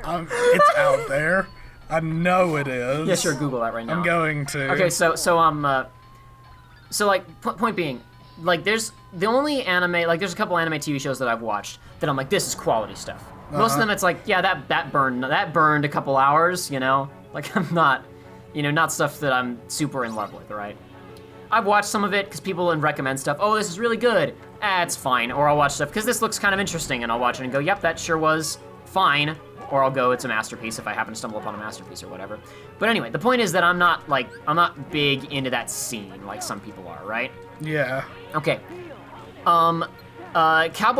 It's out there. I know it is. Yeah, sure, Google that right now. I'm going to. Okay, so point being, like, there's the only anime, like, there's a couple anime TV shows that I've watched that I'm like, this is quality stuff. Most of them, it's like, yeah, that burned a couple hours, like, I'm not, not stuff that I'm super in love with, right? I've watched some of it because people recommend stuff. Oh, this is really good. It's fine. Or I'll watch stuff because this looks kind of interesting, and I'll watch it and go, yep, that sure was fine. Or I'll go, it's a masterpiece if I happen to stumble upon a masterpiece or whatever. But anyway, the point is that I'm not big into that scene like some people are, right? Yeah. Okay. Cowboy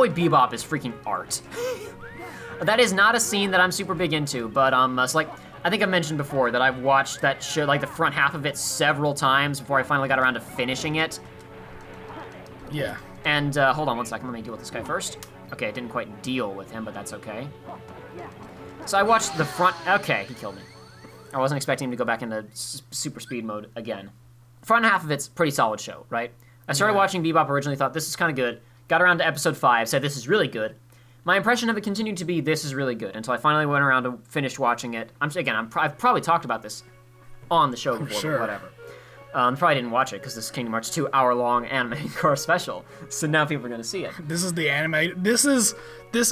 Bebop is freaking art. That is not a scene that I'm super big into, but it's like, I think I mentioned before that I've watched that show, like the front half of it several times before I finally got around to finishing it. Yeah. And hold on 1 second, let me deal with this guy first. Okay, I didn't quite deal with him, but that's okay. So I watched the front, okay, he killed me. I wasn't expecting him to go back into super speed mode again. Front half of it's a pretty solid show, right? I started watching Bebop originally, thought this is kind of good. Got around to episode 5, said this is really good. My impression of it continued to be this is really good until I finally went around to finish watching it. I've probably talked about this on the show before, sure. but whatever. Probably didn't watch it because this is Kingdom Hearts 2 hour-long anime core special. So now people are gonna see it. This is the anime. This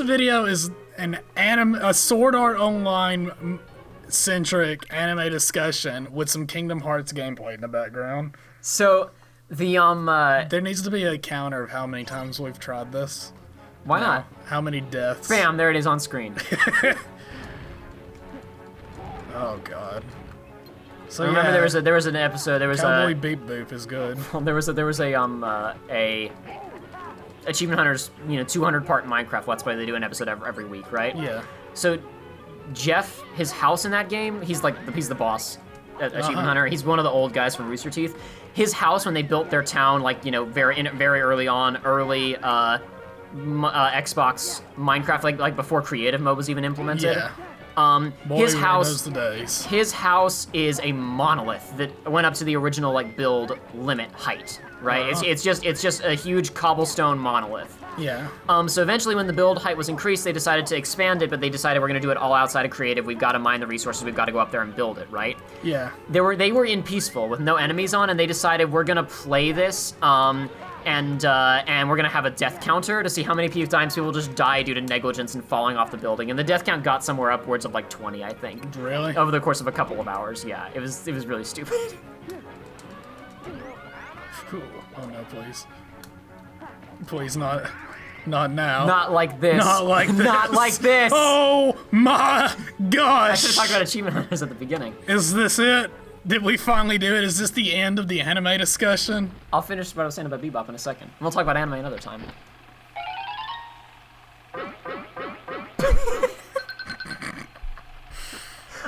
video is a Sword Art Online centric anime discussion with some Kingdom Hearts gameplay in the background. So the There needs to be a counter of how many times we've tried this. why not? How many deaths? Bam! There it is on screen. Oh god. So Remember, yeah, there was an episode. There was Cowboy Beep Boop is good. there was a Achievement Hunters 200-part Minecraft Let's Play. They do an episode every week, right? Yeah. So Jeff, his house in that game, he's the boss at Achievement Hunter. He's one of the old guys from Rooster Teeth. His house, when they built their town, very early on, Xbox Minecraft, like before creative mode was even implemented. Yeah. Boy, His knows the days. His house is a monolith that went up to the original build limit height, right? It's just a huge cobblestone monolith. Yeah. So eventually, when the build height was increased, they decided to expand it, but they decided we're gonna do it all outside of creative. We've got to mine the resources. We've got to go up there and build it, right? Yeah. They were in peaceful with no enemies on, and they decided we're gonna play this, and we're gonna have a death counter to see how many times people just die due to negligence and falling off the building. And the death count got somewhere upwards of 20, I think. Really? Over the course of a couple of hours. Yeah, it was really stupid. Cool. Oh no, please. Please not now. Not like this. Not like this. Not like this. Oh my gosh! I should have talked about Achievement Hunters at the beginning. Is this it? Did we finally do it? Is this the end of the anime discussion? I'll finish what I was saying about Bebop in a second. And we'll talk about anime another time.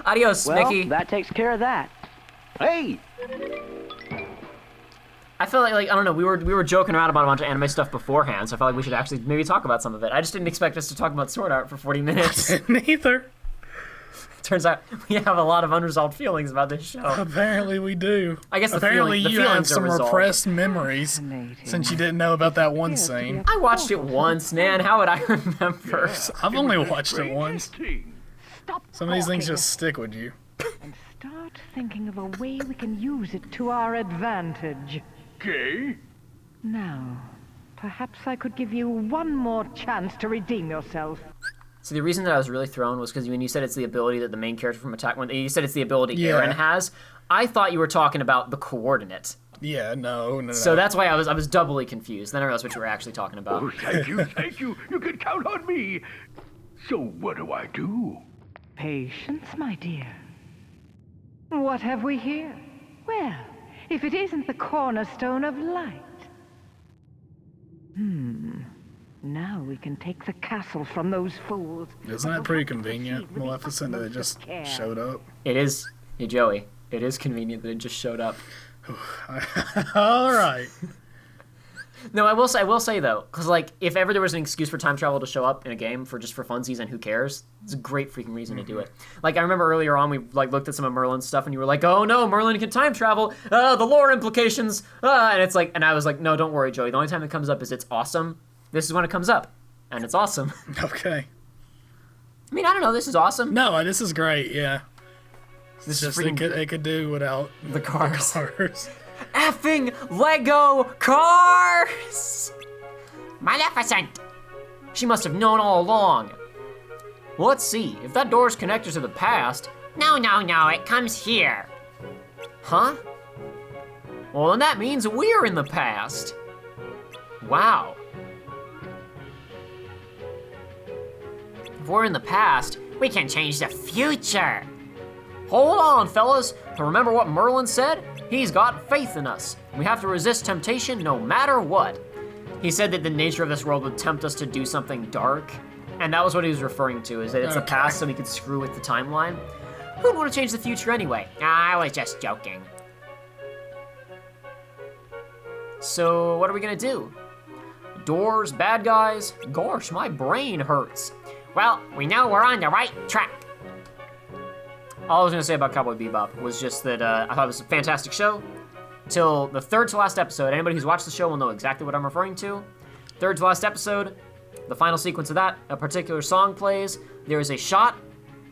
Adios, Well, Mickey. that takes care of that. Hey! I feel like I don't know, we were joking around about a bunch of anime stuff beforehand, so I felt like we should actually maybe talk about some of it. I just didn't expect us to talk about Sword Art for 40 minutes. Neither. Turns out we have a lot of unresolved feelings about this show. Apparently we do. I guess the apparently you have feelings are some resolved. Repressed memories since you didn't know about that one scene. I watched it once, man. How would I remember? I've only watched it once. Stop Some of these things talking just stick with you. and start thinking of a way we can use it to our advantage. Okay. Now, perhaps I could give you one more chance to redeem yourself. So the reason that I was really thrown was because when you said it's the ability that the main character from Attack, when you said it's the ability Yeah. Aaron has, I thought you were talking about the coordinate. Yeah, no. So that's why I was doubly confused. Then I realized what you were actually talking about. Oh, thank you, thank you. You can count on me. So what do I do? Patience, my dear. What have we here? Well, if it isn't the cornerstone of light. Now we can take the castle from those fools. Isn't that pretty convenient, Maleficent, that it just showed up? It is, hey Joey, it is convenient that it just showed up. Alright. No, I will say though, because if ever there was an excuse for time travel to show up in a game for funsies and who cares, it's a great freaking reason to do it. I remember earlier on we looked at some of Merlin's stuff and you were like, oh no, Merlin can time travel, the lore implications, and it's and I was like, no, don't worry, Joey. The only time it comes up is it's awesome. This is when it comes up, and it's awesome. Okay. I mean, I don't know, this is awesome. No, this is great, yeah. This Just is freaking it could do without the cars. cars. Effing Lego cars! Maleficent! She must have known all along. Well, let's see. If that door's connected to the past... No, it comes here. Huh? Well, then that means we're in the past. Wow. If we're in the past, we can change the future. Hold on, fellas. To remember what Merlin said? He's got faith in us. We have to resist temptation no matter what. He said that the nature of this world would tempt us to do something dark. And that was what he was referring to, is that it's the past so we could screw with the timeline. Who'd want to change the future anyway? I was just joking. So, what are we gonna do? Doors, bad guys? Gosh, my brain hurts. Well, we know we're on the right track. All I was gonna say about Cowboy Bebop was just that I thought it was a fantastic show. Till the third to last episode. Anybody who's watched the show will know exactly what I'm referring to. Third to last episode, the final sequence of that, a particular song plays. There is a shot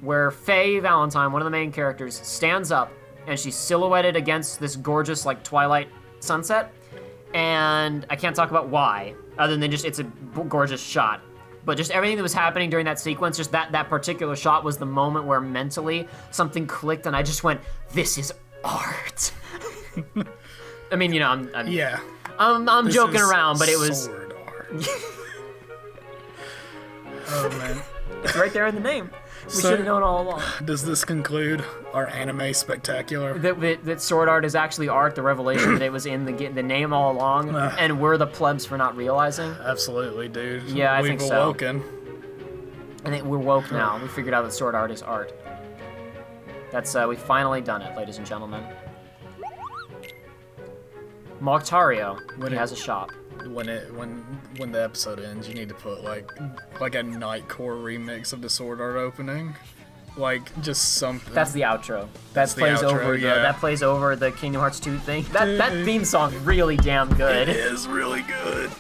where Faye Valentine, one of the main characters, stands up and she's silhouetted against this gorgeous, like, twilight sunset. And I can't talk about why, other than just it's a gorgeous shot. But just everything that was happening during that sequence, just that particular shot was the moment where mentally something clicked, and I just went, "This is art." I mean, you know, I'm joking around, but it was sword art. Oh man, it's right there in the name. We should have known all along. Does this conclude our anime spectacular? That sword art is actually art, the revelation that it was in the name all along, and we're the plebs for not realizing. Absolutely, dude. Yeah, I think so. We've awoken. And we're woke now. We figured out that sword art is art. That's, we've finally done it, ladies and gentlemen. Mogtario, he has a shop. When the episode ends, you need to put like a Nightcore remix of the Sword Art opening, like just something. That's the outro. That plays over the Kingdom Hearts 2 thing. That theme song really damn good. It is really good.